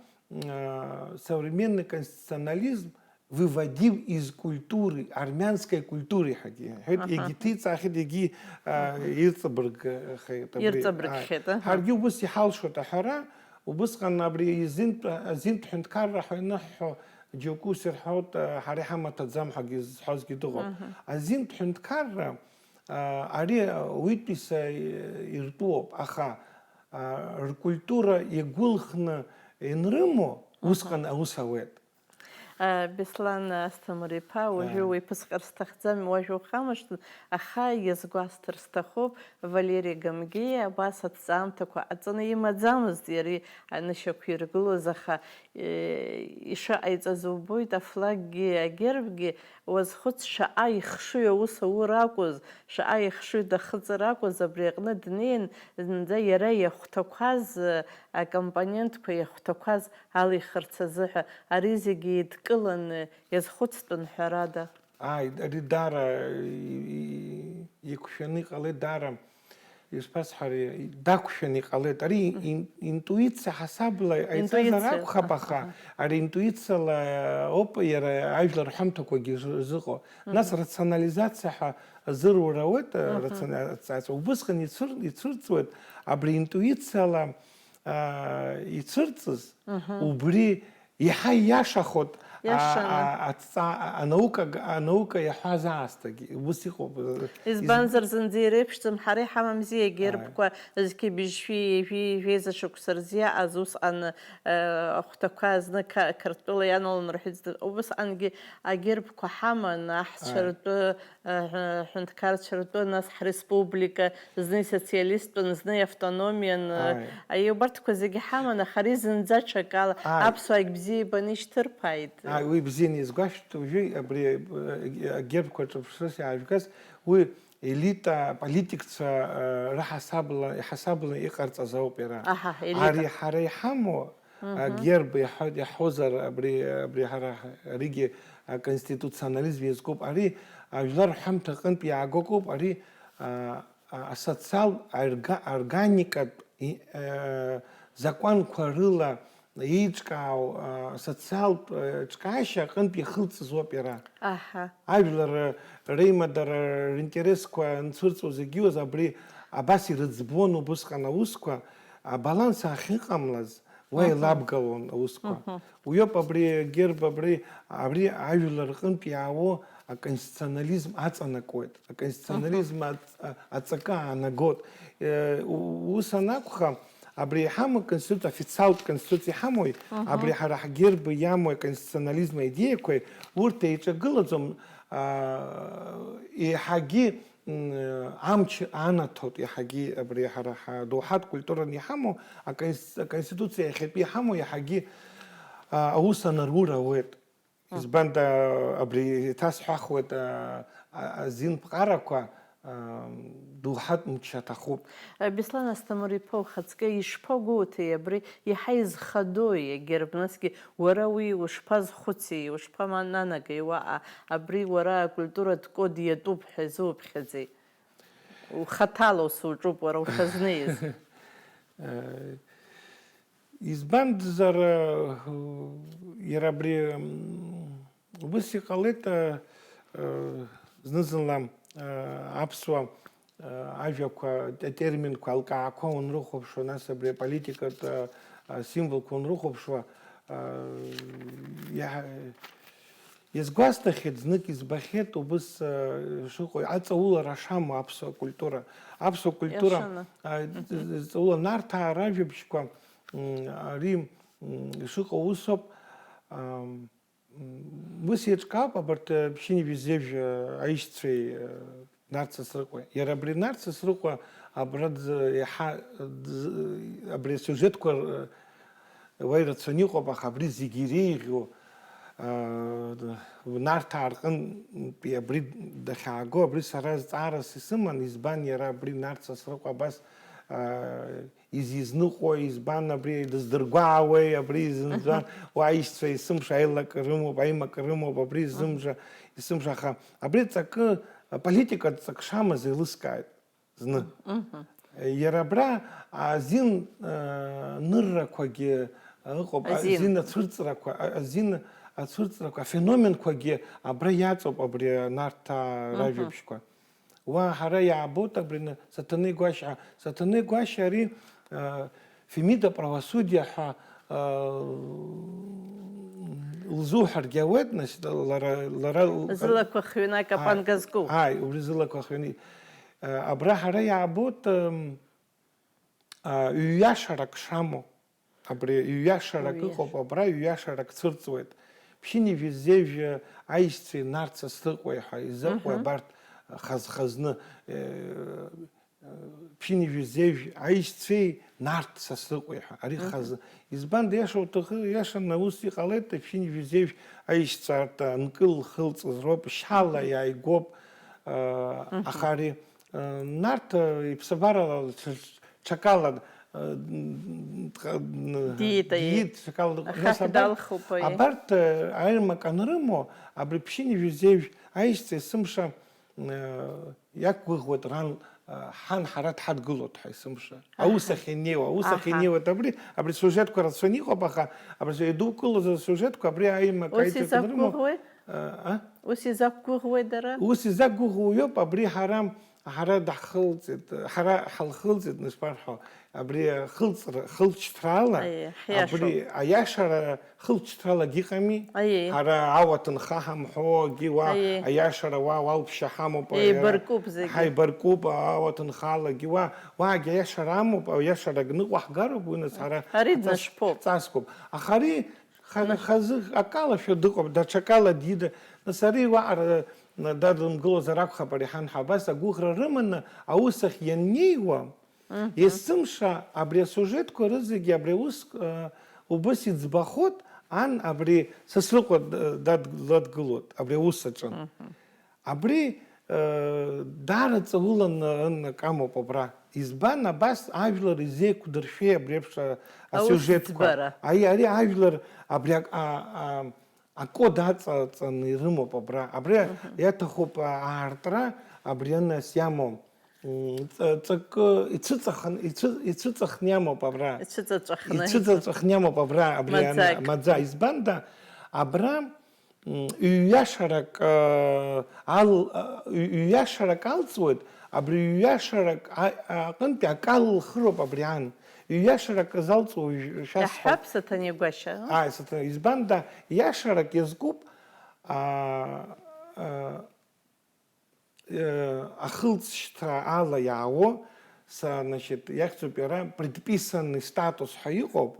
современный конституционализм выводил из культуры, армянской культуры, егьи ҭиҵаахьеит, егьи ирҵабыргхеит. Ҳаргьы убыс иҳалшоит аҳәара, убысҟан абри азинтә ҳәынҭқарра ҳәа ианыҳҳәо џьоукы ус ирҳәоит, ҳара иҳамаҭәаӡам ҳәагьы зҳәозгьы дыҟоуп. Азинтә ҳәынҭқарра ари уаҩытәыҩса иртәуоуп, аха ркультура иагәылхны ианрымоу, усҟан аус ауеит. Беслан Асҭамыр-иԥа, уажәы уиԥысҟар сҭахӡам, уажәы ухамышҭын, аха иазгәасҭар сҭахуп Валери Гамгеи абас аҭҵаамҭақәа аҵаны имаӡамызт иара анышьақәа иргылоз, аха ишаҟаиҵаз убоит, афлаггьы агербгьы уазхәыц, шаҟа ихшыҩ аус аур акәыз, шаҟа ихшыҩ дахыҵыр акәыз, абри аҟны днеин, зынӡа иара иахәҭақәаз акомпонентқәа иахәҭақәаз алихырц азыҳәа, ари зегьы еидкыланы иазхәыцтәын ҳәарада. Ари даара иқәшәаны иҟалеит, даара ишԥасҳәари, дақәшәаны иҟалеит. Ари интуициа ҳасабла аиҵазар акәхап, аха ари интуициала ауп иара ажәлар рҳәамҭақәагьы зыҟоу. Нас рационализациа ҳәа азырур ауеит, убысҟан ицәырҵуеит, абри интуициала ицәырҵыз, убри иаҳа ииашахоит анаука иаҳәаз аасҭагьы, убыс иҟоуп. Избанзар зынӡа иреиԥшӡам, ҳара иҳамамзи агербқәа зқьыбыжьшәи жәеиза шықәса рзиаҟаз, усҟан ахәҭақәа зны Қырҭтәыла ианалон рҳәыт, убысҟангьы агербқәа ҳаман, аҳцәа ртәы, ҳҳәынҭқарцәа ртәы, нас ҳреспублика, зны исоциалисттәын, зны иавтономиан, убарҭқәа зегьы ҳаман, аха ари зынӡа ҽакала аԥсуаагьы бзиа ибаны ишьҭырԥааит. Уи бзианы изгәашәт, уажәы абри агербқәа ҿырԥшрыс иаажәгаз, уи елита политикцәа иҳасабланы иҟарҵаз ауп иара. Ари ҳара иҳамоу агерб иаҳозар, абри ҳара аригьы аконституционализм иазкуп, ари ажәлар рҳәамҭа аҟынтә иаагоуп, ари асоциал органикатә законқәа рыла иҿкаау социалтә ҿкаашьа аҟынтә ихылҵыз опера. Аҳа. Ажәлар реимадара ринтересқәа нцәырҵуа зегьы иуаз абри абас ирыӡбон убысҟан аусқәа, абаланс ахьыҟамлаз уа еилабгалон аусқәа. Уиоуп абри агерб абри ажәлар рҟынтә иаауа аконституционализм аҵанакуеит, аконституционализм аҵакы аанагот. Ус анакәха, абри иҳамоу конституциа, официалтә конституциа иҳамои, абри ҳара ҳгерб иамоу аконституционализм аидеиақәеи, урҭ еиҿагылаӡом, еиҳагьы амч анаҭоит, еиҳагьы абри ҳара ҳдоуҳатә культуран иҳамоу аконституциа иахьатәи иҳамоу иаҳагьы аус анаруур ауеит. Избанда абри иҭасҳәахуеит азинԥҟарақәа доуҳатә мч аҭахуп. Беслан Асҭамыр-иԥа ухаҵкы ишԥагәоуҭеи абри иаҳа изхадои агерб, насгьы уара уи ушԥазхәыци, ушԥамананагеи уаҟа, абри уара акультуратә код иатәуп ҳәа изуԥхьаӡеи? Ухаҭала усуҿуп уара ушазнеиз. Избанзар иара абри убыс иҟалеит зны-зынла аԥсуа ажәақәа, атерминқәа, алкаақәа унрыхәаԥшуа, нас абри аполитикатә символқәа унрыхәаԥшуа, иазгәасҭахьеит, знык избахьеит убыс шыҟоу аҵаулара шамоу аԥсуа культура. Аԥсуа культура ҵаула нарҭаа ражәабжьқәа ари ишыҟоу усоуп. Ус еиҿкаауп абарҭ Ԥшьыни Везевжь аишьцәеи Нарҭ Сасрыҟәеи. Иара абри Нарҭ Сасрыҟәа абра иаҳа абри асиужетқәа уа ирацәаны иҟоуп, аха абри зегьы иреиӷьу Нарҭаа рҟынтәи абри дахьааго, абри сара зҵаарас исыман, избан иара абри Нарҭ Сасрыҟәа абас изизныҟәои, избан абри дыздыргәаауеи, абри зынӡа уа аишьцәа есымша аилака рымоуп, аимака рымоуп, абри есымша, аха абри ҵакы аполитикатә ҵак шамаз еилыскааит зны. Иара абра азин ныррақәагьы ыҟоуп, азин ацәырҵрақәа, афеноменқәагьы абра иаҵоуп абри нарҭаа ражәабжьқәа. Уа ҳара иаабоит абри Саҭанеи Гәашьа. Саҭанеи Гәашьа ари Фемида правосудиа ҳәа лзуҳәаргьы ауеит, лара Зылақәа хҩаны акапан газку. Аи, убри зылақәа хҩаны. Абра ҳара иаабоит ҩҩашарак шамоу. Абри ҩҩашарак ыҟоуп, абра ҩҩашарак цәырҵуеит. Ԥшьыни Везевжь аишьцәеи Нарҭ Сасрыҟәеи ҳәа изыҟоу абарҭ хаз-хазны Ԥшьыни Везевжь аишьцәеи Нарҭ Сасрыҟәеи ҳәа, ари хазы. Избан иаша уҭахы, иашаны ус иҟалеит, Ԥшьыни Везевжь аишьцәа арҭ нкылхылҵыз роуп, шьала иааигоуп, аха ари Нарҭ иԥсабарала ҽакала диит, абарҭ аимак анрымоу, абри Ԥшьыни Везевжь аишьцәа есымша иақәгәыӷуеит ран ҳан ҳара дҳадгылоит ҳәа есымша. Аус ахьинеиуа, абри сиужетқәа рацәаны иҟоуп, аха абри идукылоз асиужетқәа абри аимак аиҭакрымоу. Ус изақәгәыӷуеи дара? Ус изақәгәыӷуа иоуп, абри ҳара даҳхылҵит, ҳара ҳалхылҵит нышԥарҳәо, абри хылҵшьҭрала, абри аиашара хылҵшьҭралагьы иҟами, ҳара ауаҭынха ҳамҳәогьы, уа аиашара уа уалԥшьа ҳамоуп, еибаркуп зегьы. Ҳаибаркуп ауаҭынхалагьы, уаагьы аиашара амоуп, аиашара гныҟәа ҳгароуп, уи нас ҳара ҵаскуп. Аха ари хазы акалашәа дыҟоуп, даҽакала дида, нас ари уаҟа дадымгылозар акәхап ари ҳанҳа, абас агәыӷра рыманы аус ахь ианнеиуа, есымша абри асиужетқәа рызегьы абри аус убыс иӡбахоит, ан абри Сасрыҟәа дадгылоит, абри аус аҿы. Абри даара ҵауланак амоуп абра. Избан абас ажәлар изеиқәдыршәеи абри еиԥш асиужетқәа. Ари ажәлар абри акод аҵаҵаны ирымоуп абра. Абри иаҭахуп аартра, абри анас иамоу ицәыҵахниамоуп абра. Ицәыҵаҵәахны. Ицәыҵаҵәахниамоуп абра абри Маӡак. маӡа. Избан да, абра ҩ-иашарак ҩ-иашарак алҵуеит, абри ҩ-иашарак аҟынтәи акал лхыроуп абри ан. Ҩ-иашарак залҵуа шәасҳәап. Иаҳҳәап Саҭанеи Гәашьа. Избан да, иашарак иазкуп ахылҵшьҭра ала иаауа, иахьӡуп иара предписанный статус ҳәа иҟоуп.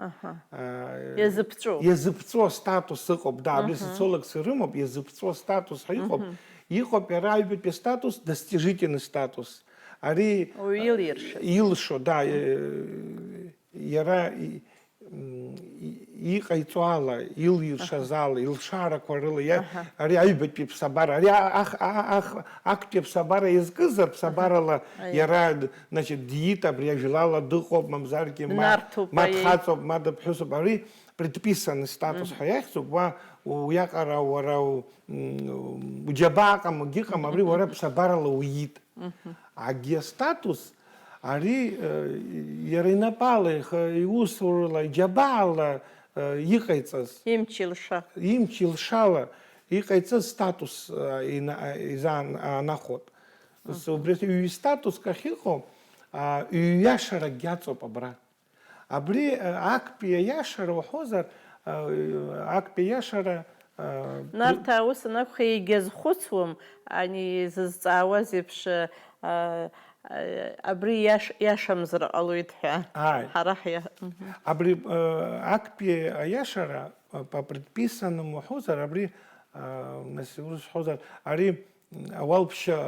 Иазыԥҵәо статус ыҟоуп, да, абри социологс ирымоуп, иазыԥҵәо статус ҳәа иҟоуп. Иҟоуп иара аҩбатәи статус, достижительный статус. Ари илшо, да, иара иҟаиҵо ала, илиршаз ала, илшарақәа рыла, ари аҩбатәи ԥсабара, ари актәи аԥсабара иазкызар, ԥсабарала иара диит, абри ажәлала дыҟоуп, мамзаргьы ма дхаҵоуп, ма дыԥҳәысуп, ари предписанный статус ҳәа иахьӡуп, уиаҟара уара уџьабаа ҟам, агьыҟам, абри уара ԥсабарала уиит. Агьастатус ари иара инапала, иусурала, иџьабаала иҟаиҵаз, имч илшала иҟаиҵаз статус изаанахәоит. Убри ҩ-статуск ахьыҟоу ҩ-иашаракгьы аҵоуп абра. Абри актәи аиашара уҳәозар, актәи аиашара Нарҭаа ус анакәха егьазхәыцуам, ани зызҵаауаз еиԥш абри иашамзар ҟалоит ҳәа. Ҳара абри актәи аиашара по предписанному уҳәозар, абри ари ауалԥшьа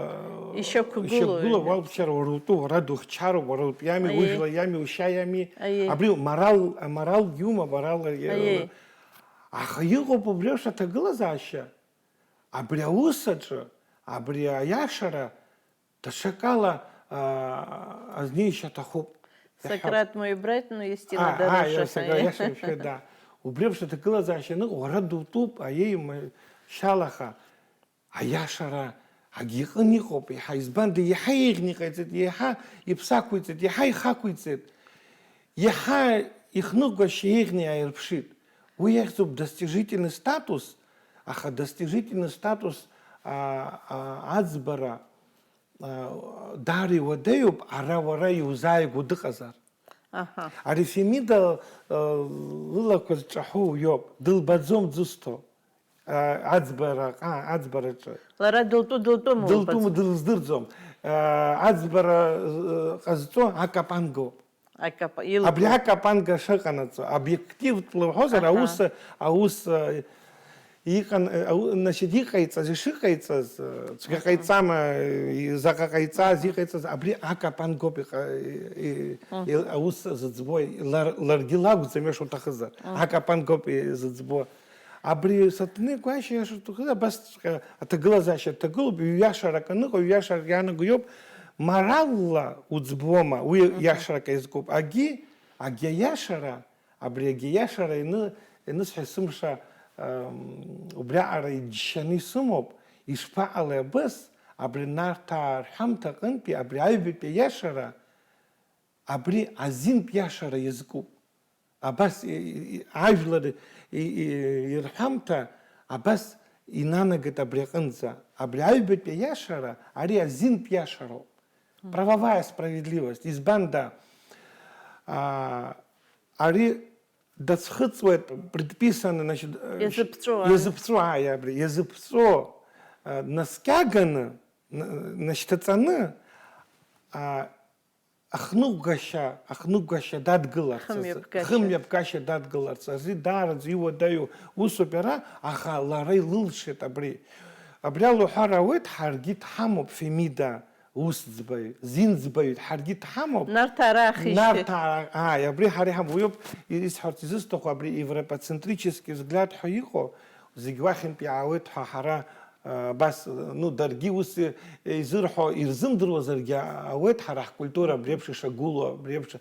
ишьақәгылоу ауалԥшьара уара утәы, уара духьчароуп, уара утәы иами, ужәла иами, ушьа иами, абри моралгьы умоуп, аха иҟоуп убри еиԥш аҭагылазаашьа, абри аус аҿы, абри аиашара даҽакала азнеишьа аҭахуп. Сократ мой брат, но истина дороже. Да. Убри еиԥш аҭагылазаашьа аныҟоу, уара дутәуп, аиеимшьалаха, аиашара агьыҟын иҟоуп, иаҳа избанда, иаҳа еиӷьны иҟаиҵеит, иаҳа иԥсы ақәиҵеит, иаҳа ихақәиҵеит, иаҳа ихныҟәгашьа еиӷьны иааирԥшит. Уи иахьӡуп достижительный статус, аха достижительный статус аӡбара даара иуадаҩуп, ара уара иузааигәо дыҟазар. Ари Фемида лылақәа зҿаҳәоу иоуп, дылбаӡом дзысҭо аӡбараҿы. Лара дылтәума дылздырӡом. Аӡбара ҟазҵо акапангоуп. Абри акапанга шыҟанаҵо, обиективтәла уҳәозар, аус иҟаиҵаз, ишыҟаиҵаз, цәгьа ҟаиҵама, заҟа ҟаиҵаз, иҟаиҵаз, абри акапангоуп аус зыӡбо, ларгьы лакәӡам ишуҭахызар, акапангоуп зыӡбо. Абри Саҭанеи Гәашьа иашуҭахызар, абас аҭагылазаашьа ҭагылоуп, ҩ-иашарак аныҟоу, ҩ-иашарак иаанаго иоуп, моралла уӡбома, уи иашарак аизкуп. Агьи аиашара, абри агьи аиашара инысҳәа сымша убриаҟара иџьшьаны исымоуп, ишԥаҟалеи абыс, абри Нарҭаа рҳәамҭа аҟынтәи, абри аҩбатәи аиашара, абри азинтә иашара иазкуп. Абас ажәлар ирҳәамҭа, абас инанагеит абри аҟынӡа. Абри аҩбатәи аиашара, ари азинтә иашароуп. Правовая справедливость. Избан да, ари дацхыҵуеит предписаны, иазыԥҵәо, наскьаганы, нашьҭаҵаны, ахныҟәгашьа дадгыларц, хымҩаԥгашьа дадгыларц, ари даараӡа иуадаҩу усуп иара, аха лара илылшеит абри. Абри ала уҳәар ауеит, ҳаргьы дҳамоуп Фемида усӡбаҩ, зинӡбаҩ, ҳаргьы дҳамоуп. Абри ҳара иҳамоуп. Уи ауп исҳәарц изысҭаху, абри европоцентрический взгляд ҳәа иҟоу, зегь уахьынтә иаауеит ҳәа ҳара бас, даргьы ус изырҳәо ирзымдыруазаргьы ауеит ҳара ҳкультура абри еиԥш ишагәылоу, абри еиԥш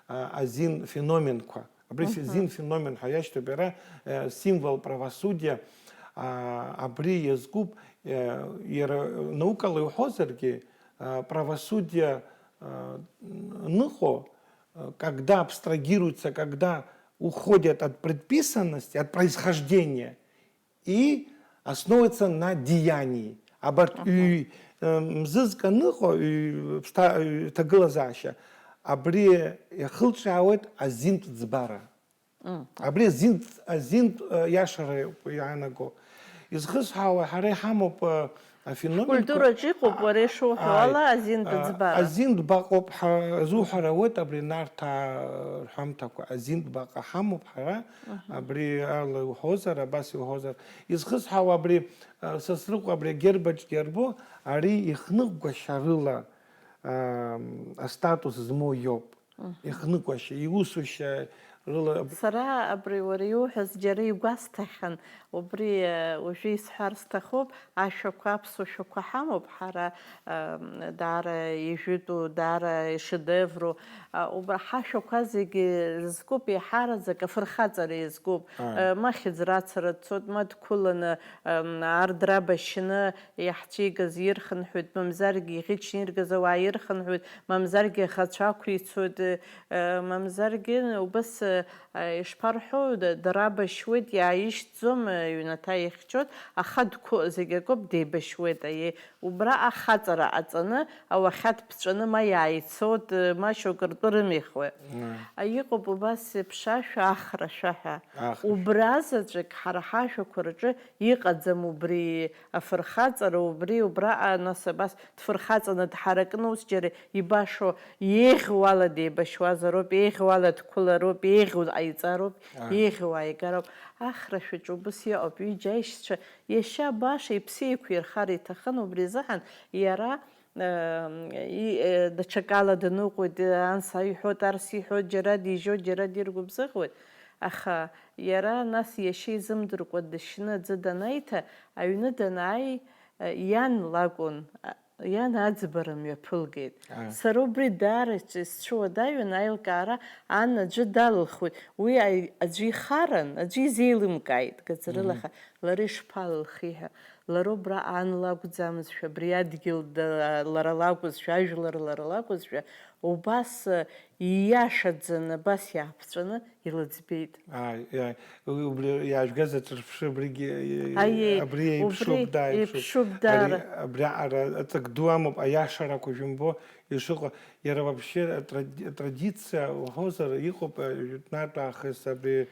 азин феноменқәа. Абри азин феномен ҳәа иашьҭоуп иара символ правосудиа, абри иазкуп, иара наукала иуҳәозаргьы, правосудие нухо, когда абстрагируются, когда уходят от предписанности, от происхождения и основываются на деянии. Мзызка нухо тагылазаща, абри хылчаует азинт дзбара. Абри азинт яшары янаго. Изхысхауэ харе хамоп феномен. Культура чихуп варешу хала азин дзбара. Азин бакоп зухара вот абри нарта хамтаку азин бака хамоп хара абри ал хозар баси хозар. Изхысхау абри сасрук абри гербач гербо ари ихнук гашарыла статус змоёб. Ихнук гаши иусуща Сара абри вариухыз джари гвастахан убри ужи схарстахоп ашоква псошоква хамоп хара дара ижиту дара шедевру убра хашоква зиги згупи хара зага фрхацари згуп махиз рацара цод мад кулана ардраба-шина яхтигаз ирхан худ мамзарги хичниргаз ва ирхан худ мамзарги хачакви цод мамзарги убас ишпарху драба швед яиш зум юната ихчот ахад ку зегекоп деба швед ай убра ахацара ацана ау ахат пчана маяицот машокртур михве айқоп убас пшаша ахра шаха убразаджик харахаша курджи иқадзам убри афрхацара убри убра насабас тфрхацана тхаракнус джери ибашо егвала деба швазароп егвала ткулароп егу айцароп егу айгароп ахра шучубс яоп виджайшча яша баша ипсику ирхари тахан убризахан яра дачакала днуқуд ансайхот арсихот джарадижо джарадиргубзахот аха яра нас яши зымдыркуд дшина дзаданайта аюны данай ян лагун ян аӡбарам иаԥылгеит. Сара убри даара сцәуадаҩын аилкаара ан аӡәы далылхуеит. Уи аӡәы ихаран, аӡәы изеилымкааит гаӡарылаха. Лара ишԥалылхи ҳәа. Лара убра ан лакәӡамызшәа, абри адгьыл лара лакәызшәа, ажәлар лара лакәызшәа, убас ииашаӡаны, абас иааԥҵәаны илыӡбеит. Убри иаажәгаз аҿырԥшы абри еиԥшуп даара. Абри аҵак ду амоуп аиашарақәа жәымбо ишыҟоу. Иара вообще традиция уҳәозар иҟоуп жәытәнатә аахыс абри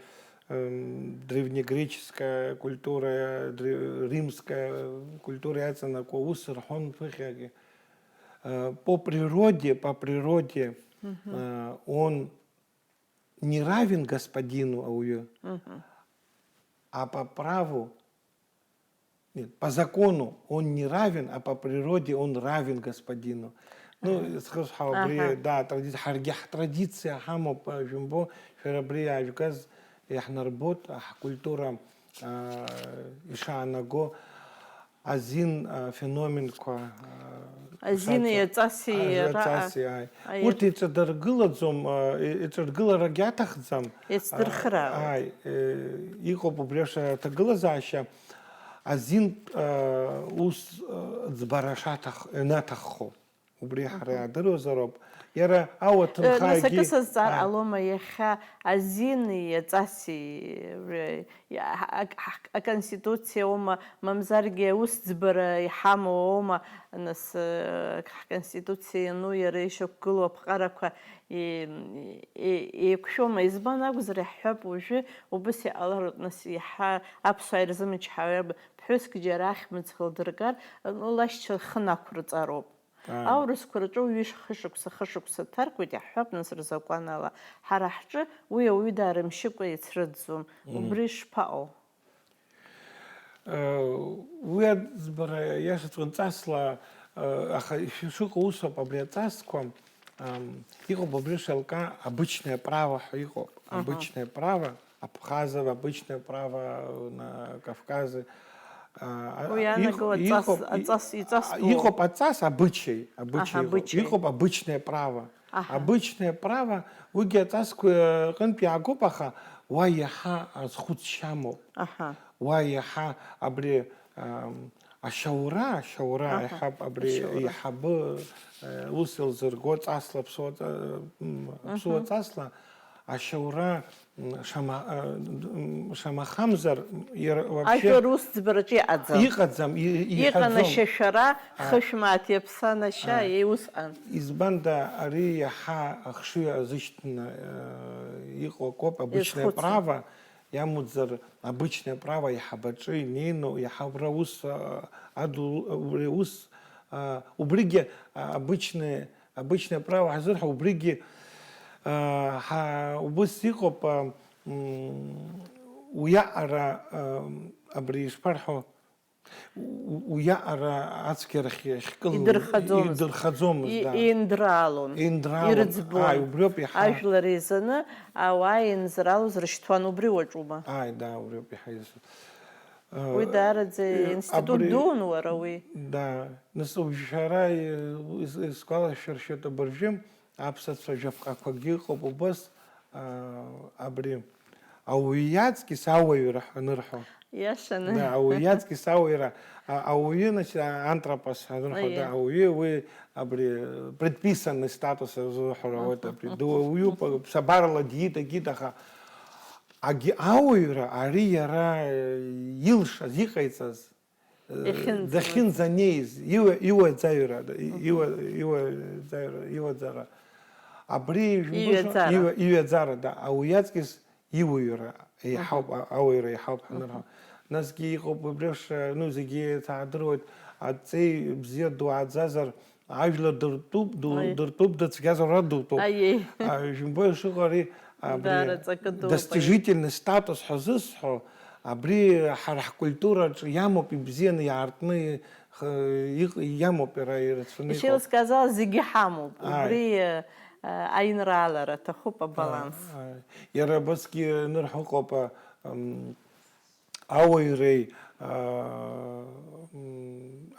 древнегреческая культура, римская культура яцанакуа ус рҳәон ԥыхьагьы. По природе он не равен господину ауе, а по праву, нет, по закону он не равен, а по природе он равен господину. Ну, да, традиция хамо по жумбо, шарабрия ажгаз яхнарбот, культура ишаанаго. Азин феномен ко азин яцаси урҭ иҵадыргылаӡом иҵадыргыларагь иаҭахӡам иҵдырхраа иҟоуп убри аҭагылазаашьа азин ус ӡбара шаҭаххо убри ҳара иаадыруазароуп иара ауаҭынхаагьы насакысазҵаар ҟалома иахьа азин иаҵаси аконституциа аума мамзаргьы аус ӡбара иҳамоу аума нас ҳконституциа иану иара ишьақәгылоу аԥҟарақәа еиқәшәома избан акәзар иаҳҳәап уажәы убас иҟалароуп нас иаҳа аԥсуаа ирзымычҳауа ԥҳәыск џьара ахьмыӡӷ лдыргар лашьцәа рхы нақәырҵароуп аурысқәа рҿы уи хышықәса ҭаркуеит иаҳҳәап нас рзакәан ала ҳара ҳҿы уи ауаҩы даарымшьыкәа ицрыӡӡом убри шԥаҟоу уи аӡбара иашаҵәҟьан ҵасла аха шыҟоу усоуп абри аҵасқәа иҟоуп абри шалка обычное право ҳәа иҟоуп обычное право абхазов обычное право на Кавказе иҟоуп аҵас обычай иҟоуп обычное право обычное право уигьы аҵасқәа рҟынтә иаагоуп аха уа иаҳа азхәыцшьа амоуп уа иаҳа абри ашьаура иҳаб абри иҳабы ус илзырго ҵасла ԥсуа ҵасла ашьаура шамахамзар вообще ажәлар ус ӡбараҿы иҟаӡам иҟан ашьашәара хышәмааҭ иаԥсан ашьа усҟан избанда ари иаҳа ахшыҩ азышьҭны иҟоу акоуп обычное право иамуӡар обычное право иҳабаҿы инеины иаҳа убра ус убригьы обычное право ҳазырҳәо убригьы убыс иҟоуп уиаҟара абри ишԥарҳәо уиаҟара ацәгьарахь идырхаӡомызт индраалон ирыӡбон убриоуп иаҳа ажәлар еизаны ауаа еинзраалоз рышьҭуан убри уаҿума да убриоуп иаҳа уи даараӡа институт дуун уара уи да нас шәара исгәалашәыршәоит абыржәы аԥсацәа жәаԥҟақәагьы ыҟоуп убас абри ауаҩ иаҵкьыс ауаҩра анырҳәо иашаны ауаҩ иаҵкьыс ауаҩра ауаҩы антропос анырҳәо ауаҩы уи абри предписанный статус азыҳәоит абри дуаҩуп ԥсабарала диит аха ауаҩра ари иара илшаз иҟаиҵаз дахьынӡанеиз иуаӡара абри иҩаӡара ауаҩ иаҵкьыс иуаҩра иаҳауп ауаҩра иаҳауп ҳанырҳәо насгьы иҟоуп убри зегьы еицаадыруеит аҵеи бзиа дуааӡазар ажәлар дыртәуп дыцәгьазар уара дутәуп ижәымбои ишыҟоу ари достижительный статус ҳәа зысҳәо абри ҳара ҳкультураҿы иамоуп ибзианы иаартны иамоуп иара ирацәаны ишеилыскаазала зегьы ҳамоуп убри аинраалара аҭахуп абаланс иара абасгьы нырҳәо ыҟоуп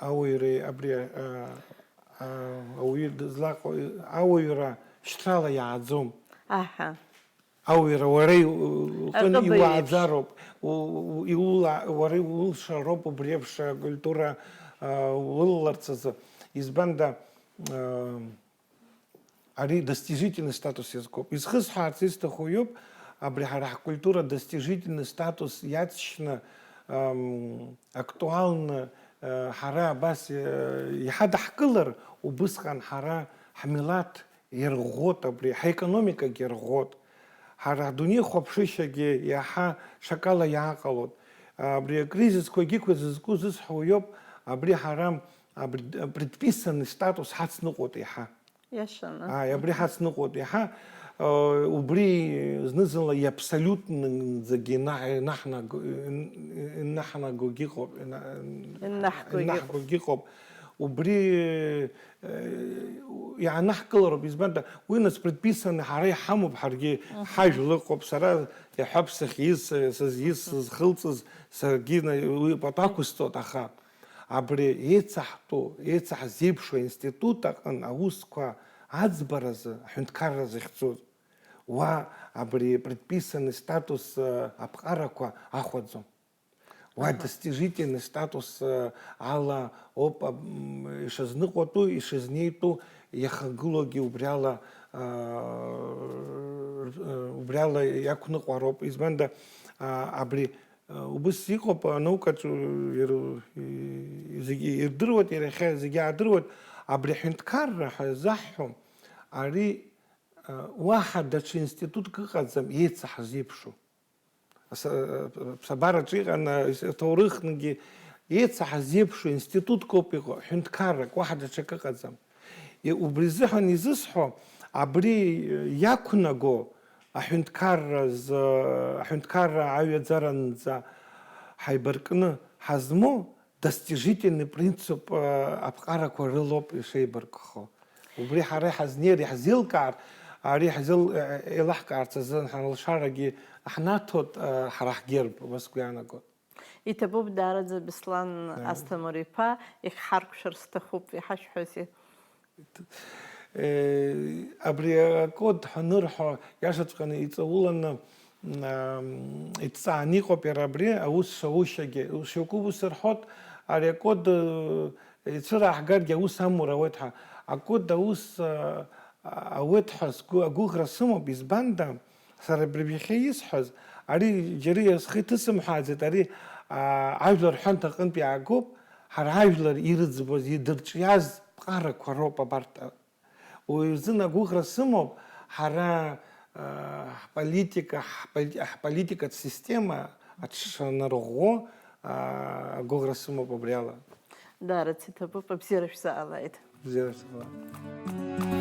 ауаҩреи абри ауаҩы дызлаҟоу ауаҩра шьҭрала иааӡом ауаҩра уара уҟны иуааӡароуп уара иулшароуп убри еиԥш акультура улаларц азы избанда ари достижительный статус иазкуп изхысҳәаарц исҭаху иоуп абри ҳара ҳкультура достижительный статус иаҵшьны актуалны ҳара абас иаҳа даҳкылар убысҟан ҳара ҳмилаҭ ирӷәӷәоит абри ҳекономикагьы ирӷәӷәоит ҳара ҳдунеи хәаԥшышьагьы иаҳа шакала иааҟалоит абри акризисқәагьы зызку зысҳәо иоуп абри ҳара предписанный статус ҳацныҟәоит иаҳа абри ҳацныҟәоит иаҳа убри зны-зынла иабсолютнӡагьы инаҳнагогь иҟоуп убри иаанаҳкылароуп избанда уи нас предписаны ҳара иҳамоуп ҳаргьы ҳажәла ыҟоуп сара иҳәап сахьиз сызиз сызхылҵыз саргьы уи патақәысҵоит аха абри еицаҳзеиԥшу аинститут аҟны аусқәа аӡбаразы аҳәынҭқарра захьӡоз уа абри предписанный статус аԥҟарақәа ахәаӡом уа достижительный статус ала ауп ишазныҟәатәу ишазнеитәу иахагылоугьы убриала иақәныҟәароуп избанда абри убыс иҟоуп анаукаҿы зегьы ирдыруеит иахьа зегьы аадыруеит абри аҳәынҭқарра ҳәа заҳҳәом ари уаҳа даҽа институтк ыҟаӡам еицаҳзеиԥшу ԥсабараҿы иҟан аҭоурыхнгьы еицаҳзеиԥшу институтк ауп иҟоу ҳәынҭқаррак уаҳа даҽак ыҟаӡам убри зыҳәан изысҳәо абри иақәнаго аҳәынҭқарра аҩаӡаранӡа ҳаибаркны ҳазмоу достижительный принцип аԥҟарақәа рылоуп ишеибаркхо убри ҳара иҳазнеир иҳзеилкаар ари еилаҳкаарц азы ҳалшарагьы ҳнаҭоит ҳара ҳгерб убас гәиаанагоит иҭабуп даараӡа Беслан Асҭамыр-иԥа ихҳаркәшар сҭахуп иҳашәҳәозеи абри акод ҳанырҳәо иашаҵәҟьаны иҵауланы иҭҵааны иҟоуп иара абри аус шаушьагьы шьоукы ус рҳәоит ари акод ицәыраҳгаргьы аус амур ауеит ҳәа. Акод аус ауеит ҳәа агәыӷра сымоуп, избанда сара абыржәахьы исҳәаз, ари џьара схы иҭысымҳәааӡеит, ари ажәлар ҳәанҭа аҟынтә иаагоуп, ҳара ажәлар ирыӡбоз, идырҿиаз ԥҟарақәа роуп абарҭ. Уи азын агәыӷра сымоуп, ҳара ҳполитикатә система аҽанарӷәӷәо агәыӷра сымоуп абри ала. Даара циҭабуп, абзиара шәзаалааит. Бзиара шәзаалааит.